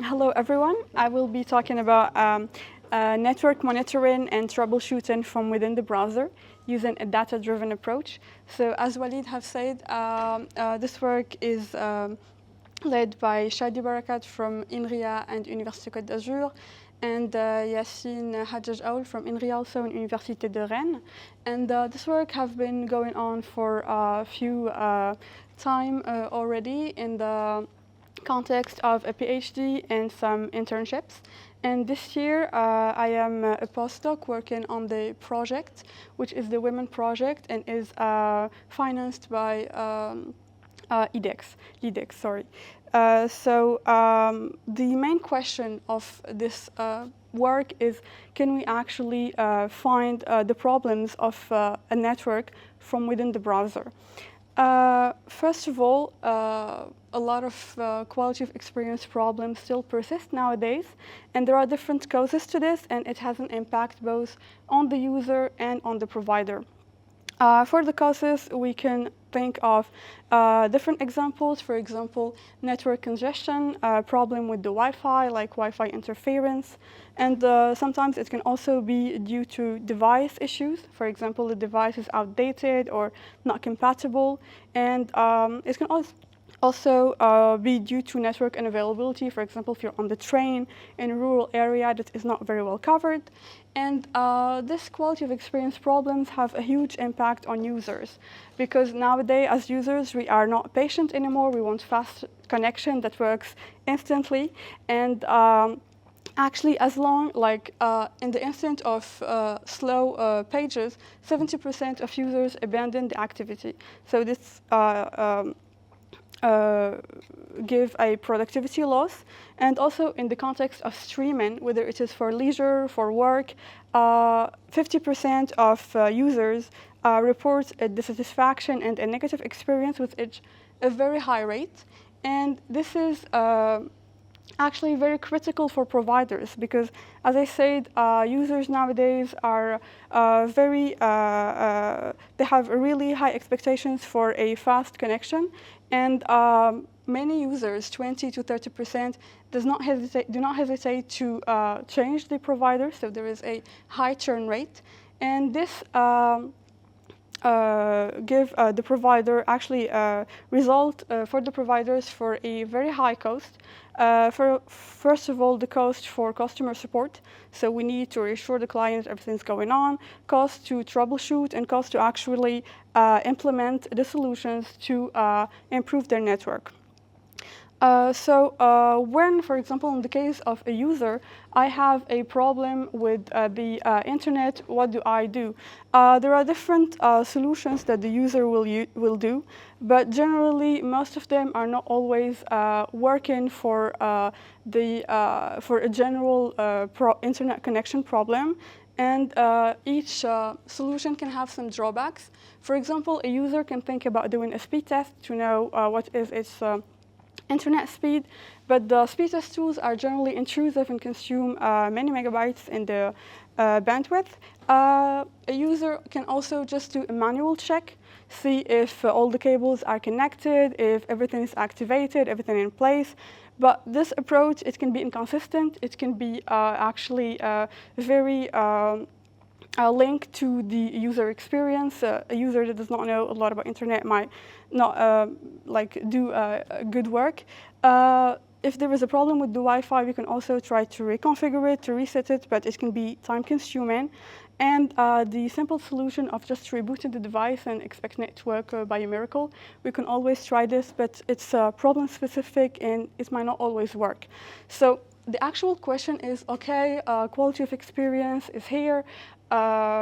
Hello, everyone. I will be talking about network monitoring and troubleshooting from within the browser using a data-driven approach. So as Walid have said, this work is led by Chadi BARAKAT from Inria and Université d'Azur, and Yassine Hadjadj-Aoul from Inria, also in Université de Rennes. And this work have been going on for a few time already in the context of a PhD and some internships. And this year, I am a postdoc working on the project, which is the WEMON project, and is financed by LEDEX, sorry. The main question of this work is, can we actually find the problems of a network from within the browser? First of all, a lot of quality of experience problems still persist nowadays, and there are different causes to this, and it has an impact both on the user and on the provider. For the causes, we can think of different examples. For example, network congestion, problem with the Wi-Fi, like Wi-Fi interference. And sometimes it can also be due to device issues. For example, the device is outdated or not compatible. And it can also be due to network unavailability. For example, if you're on the train in a rural area that is not very well covered. And this quality of experience problems have a huge impact on users, because nowadays as users we are not patient anymore. We want fast connection that works instantly. And actually, as long, like in the instant of slow pages, 70% of users abandon the activity. So this give a productivity loss. And also in the context of streaming, whether it is for leisure, for work, 50% of users report a dissatisfaction and a negative experience with a very high rate. And this is actually very critical for providers, because, as I said, users nowadays are they have really high expectations for a fast connection, and many users, 20 to 30%, do not hesitate to change the provider. So there is a high churn rate, and this give the provider actually result for the providers for a very high cost. First of all, the cost for customer support. So we need to reassure the client everything's going on, cost to troubleshoot, and cost to actually implement the solutions to improve their network. When, for example, in the case of a user, I have a problem with the internet, what do I do? There are different solutions that the user will do, but generally most of them are not always working for for a general internet connection problem. And each solution can have some drawbacks. For example, a user can think about doing a speed test to know what is its internet speed, but the speed test tools are generally intrusive and consume many megabytes in the bandwidth. A user can also just do a manual check, see if all the cables are connected, if everything is activated, everything in place. But this approach, it can be inconsistent. It can be actually very linked to the user experience. A user that does not know a lot about internet might not do good work. If there is a problem with the Wi-Fi, we can also try to reconfigure it, to reset it, but it can be time-consuming. And the simple solution of just rebooting the device and expecting it to work by a miracle, we can always try this, but it's problem-specific and it might not always work. So the actual question is, okay, quality of experience is here.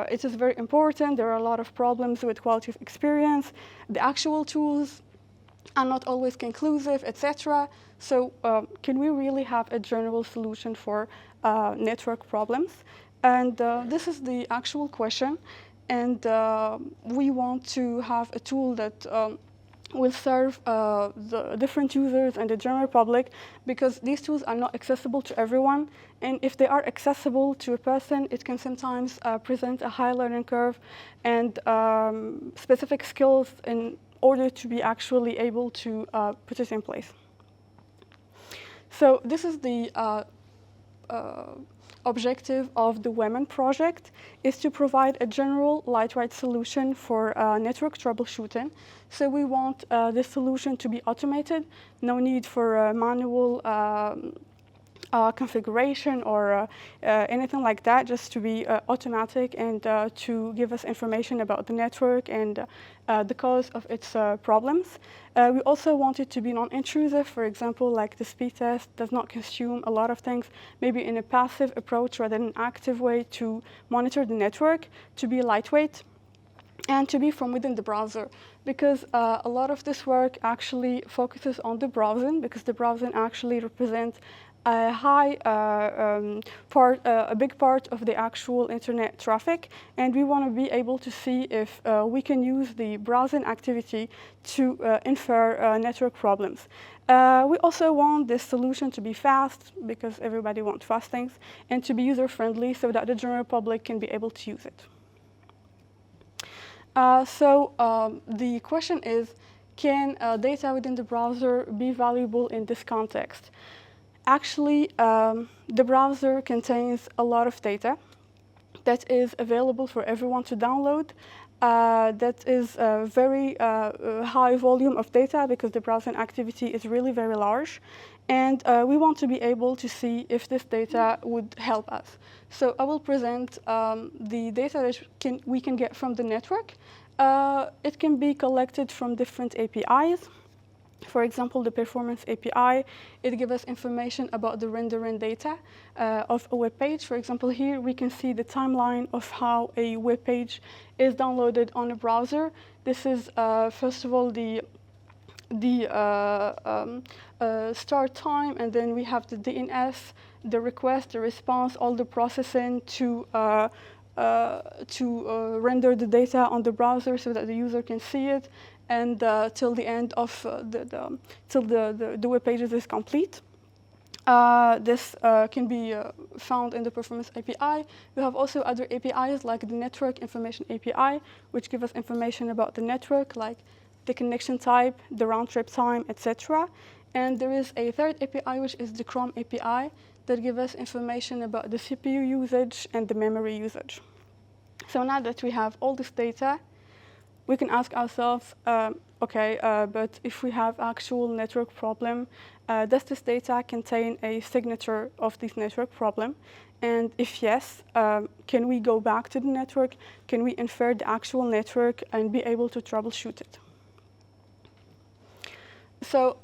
It is very important. There are a lot of problems with quality of experience. The actual tools are not always conclusive, etc. So can we really have a general solution for network problems? And this is the actual question. And we want to have a tool that will serve the different users and the general public, because these tools are not accessible to everyone. And if they are accessible to a person, it can sometimes present a high learning curve and specific skills in order to be actually able to put it in place. So this is the objective of the WEMON project, is to provide a general lightweight solution for network troubleshooting. So we want this solution to be automated, no need for manual configuration or anything like that, just to be automatic and to give us information about the network and the cause of its problems. We also want it to be non-intrusive. For example, like the speed test does not consume a lot of things, maybe in a passive approach rather than an active way to monitor the network, to be lightweight, and to be from within the browser, because a lot of this work actually focuses on the browsing, because the browsing actually represents a a big part of the actual internet traffic, and we want to be able to see if we can use the browsing activity to infer network problems. We also want this solution to be fast, because everybody wants fast things, and to be user-friendly so that the general public can be able to use it. The question is, can data within the browser be valuable in this context? Actually, the browser contains a lot of data that is available for everyone to download. That is a very high volume of data, because the browsing activity is really very large. And we want to be able to see if this data would help us. So I will present the data that we can get from the network. It can be collected from different APIs. For example, the performance API, it gives us information about the rendering data of a web page. For example, here we can see the timeline of how a web page is downloaded on a browser. This is, first of all, the start time, and then we have the DNS, the request, the response, all the processing to render the data on the browser so that the user can see it, and till the end of till the web pages is complete. This can be found in the Performance API. We have also other APIs like the Network Information API, which give us information about the network, like the connection type, the round trip time, etc. And there is a third API, which is the Chrome API, that gives us information about the CPU usage and the memory usage. So now that we have all this data, we can ask ourselves, but if we have actual network problem, does this data contain a signature of this network problem? And if yes, can we go back to the network? Can we infer the actual network and be able to troubleshoot it? So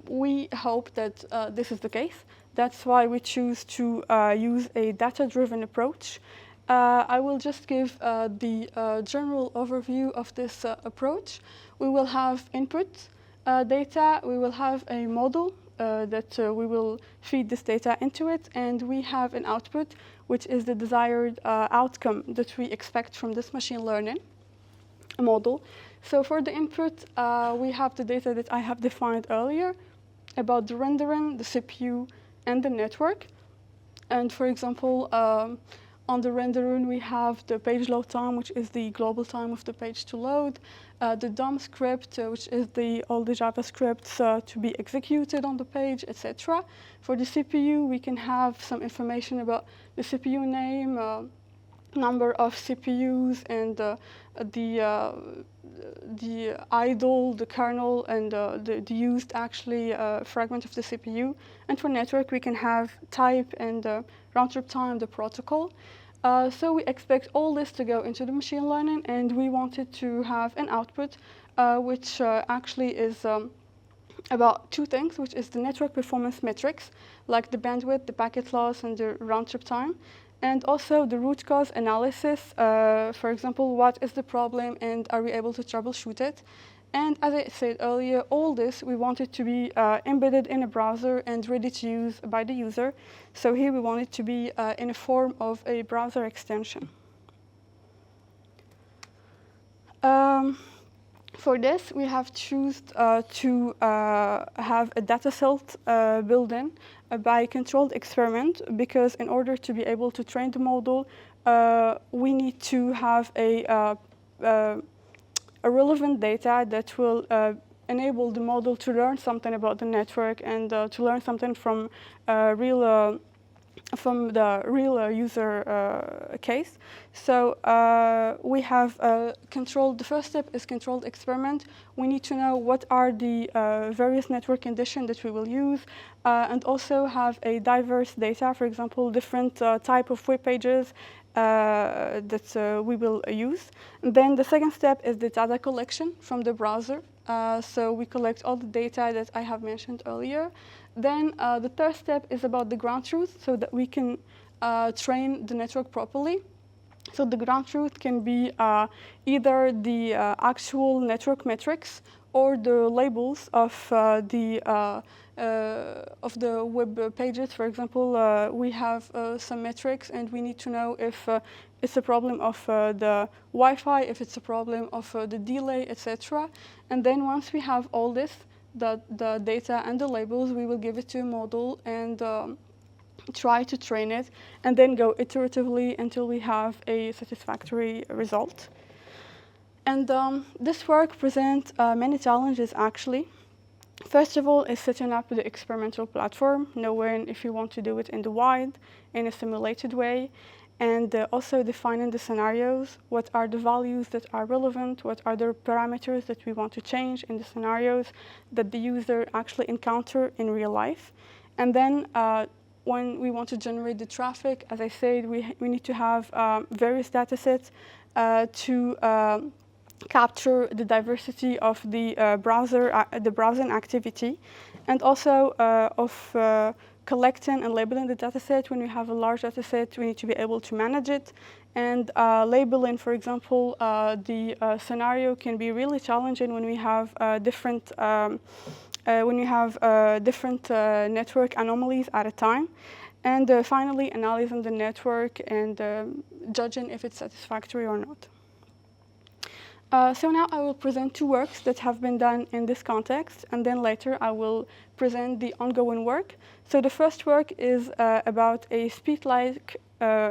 we hope that this is the case. That's why we choose to use a data-driven approach. I will just give the general overview of this approach. We will have input data, we will have a model that we will feed this data into it, and we have an output, which is the desired outcome that we expect from this machine learning model. So for the input, we have the data that I have defined earlier about the rendering, the CPU, and the network. And for example, on the rendering, we have the page load time, which is the global time of the page to load, the DOM script, which is all the JavaScripts to be executed on the page, etc. For the CPU, we can have some information about the CPU name, number of CPUs, and the idle, the kernel, and the used actually fragment of the CPU. And for network, we can have type and round trip time, the protocol. So we expect all this to go into the machine learning, and we wanted to have an output which actually is about two things, which is the network performance metrics, like the bandwidth, the packet loss, and the round trip time. And also the root cause analysis, for example, what is the problem and are we able to troubleshoot it? And as I said earlier, all this we want it to be embedded in a browser and ready to use by the user. So here we want it to be in a form of a browser extension. For this, we have chosen to have a data set built in by controlled experiment, because in order to be able to train the model, we need to have a relevant data that will enable the model to learn something about the network and to learn something from the real user case. So we have controlled, the first step is controlled experiment. We need to know what are the various network conditions that we will use, and also have a diverse data, for example, different type of web pages that we will use. And then the second step is the data collection from the browser. So we collect all the data that I have mentioned earlier. Then the third step is about the ground truth, so that we can train the network properly. So the ground truth can be either the actual network metrics or the labels of the web pages. For example, we have some metrics, and we need to know if it's a problem of the Wi-Fi, if it's a problem of the delay, etc. And then once we have all this, the data and the labels, we will give it to a model and try to train it, and then go iteratively until we have a satisfactory result. And this work presents many challenges, actually. First of all, is setting up the experimental platform, knowing if you want to do it in the wild, in a simulated way, and also defining the scenarios. What are the values that are relevant? What are the parameters that we want to change in the scenarios that the user actually encounter in real life? And then when we want to generate the traffic, as I said, we need to have various data sets to capture the diversity of the browsing activity, and also of collecting and labeling the data set. When we have a large data set, we need to be able to manage it. And labeling, for example, the scenario can be really challenging when we have different network anomalies at a time. And finally, analyzing the network and judging if it's satisfactory or not. So now I will present two works that have been done in this context, and then later I will present the ongoing work. So the first work is about a speed-like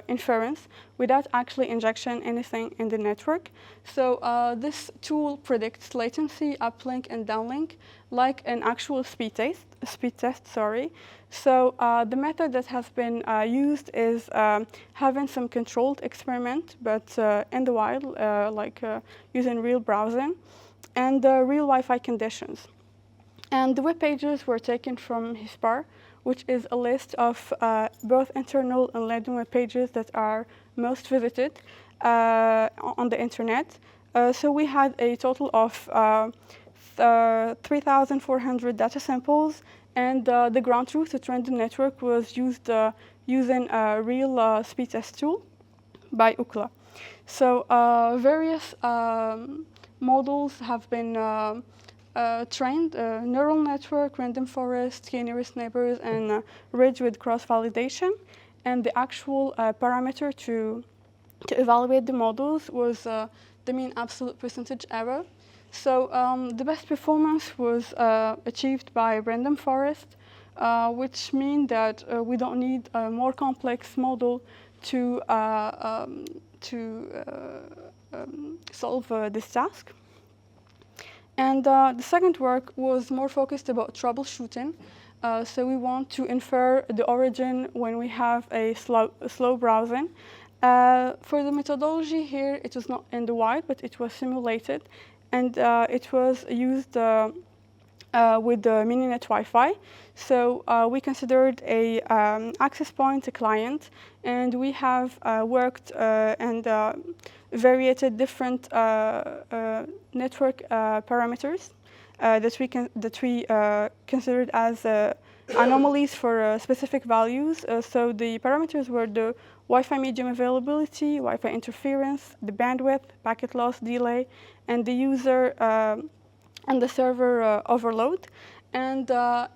inference without actually injection anything in the network. So this tool predicts latency, uplink, and downlink like an actual speed test. So the method that has been used is having some controlled experiment, but in the wild, using real browsing and real Wi-Fi conditions. And the web pages were taken from HISPAR, which is a list of both internal and landing web pages that are most visited on the internet. So we had a total of 3,400 data samples, and the ground truth to train the network was used using a real speed test tool by Ookla. So various models have been trained: neural network, random forest, k-nearest neighbors, and ridge with cross-validation. And the actual parameter to evaluate the models was the mean absolute percentage error. So the best performance was achieved by random forest, which means that we don't need a more complex model to solve this task. And the second work was more focused about troubleshooting. So we want to infer the origin when we have a slow browsing. For the methodology here, it was not in the wild, but it was simulated. And it was used with the Mininet Wi-Fi. So we considered a access point, a client, and we have worked and variated different network parameters that we considered as anomalies for specific values. So the parameters were the Wi-Fi medium availability, Wi-Fi interference, the bandwidth, packet loss, delay, and the user and the server overload. And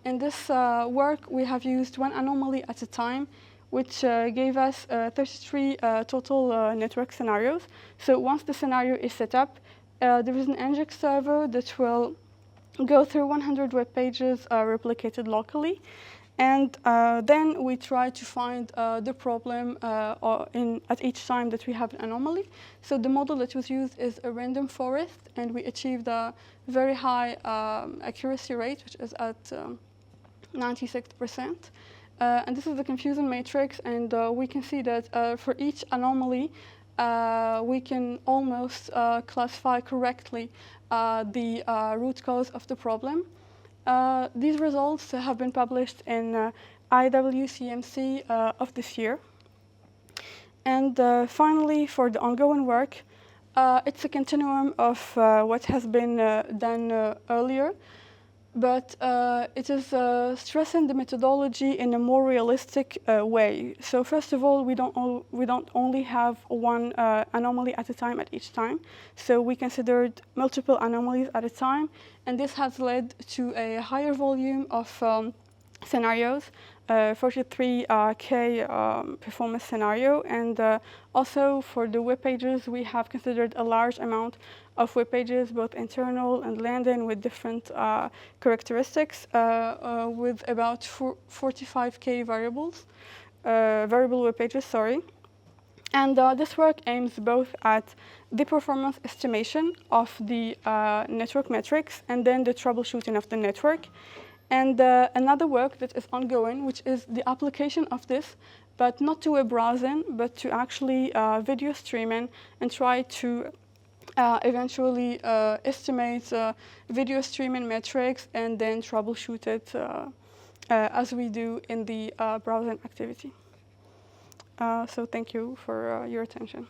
in this work, we have used one anomaly at a time, which gave us 33 total network scenarios. So once the scenario is set up, there is an Nginx server that will go through 100 web pages replicated locally. And then we try to find the problem at each time that we have an anomaly. So the model that was used is a random forest, and we achieved a very high accuracy rate, which is at 96%. And this is the confusion matrix, and we can see that for each anomaly, we can almost classify correctly the root cause of the problem. These results have been published in IWCMC of this year. And finally, for the ongoing work, it's a continuum of what has been done earlier, but it is stressing the methodology in a more realistic way. So first of all, we don't only have one anomaly at a time at each time. So we considered multiple anomalies at a time, and this has led to a higher volume of scenarios, 43K performance scenario, and also for the web pages, we have considered a large amount of web pages, both internal and landing, with different characteristics, with about 45K variable web pages, sorry. And this work aims both at the performance estimation of the network metrics and then the troubleshooting of the network. And another work that is ongoing, which is the application of this, but not to web browsing, but to actually video streaming, and try to eventually estimate video streaming metrics and then troubleshoot it as we do in the browsing activity. So thank you for your attention.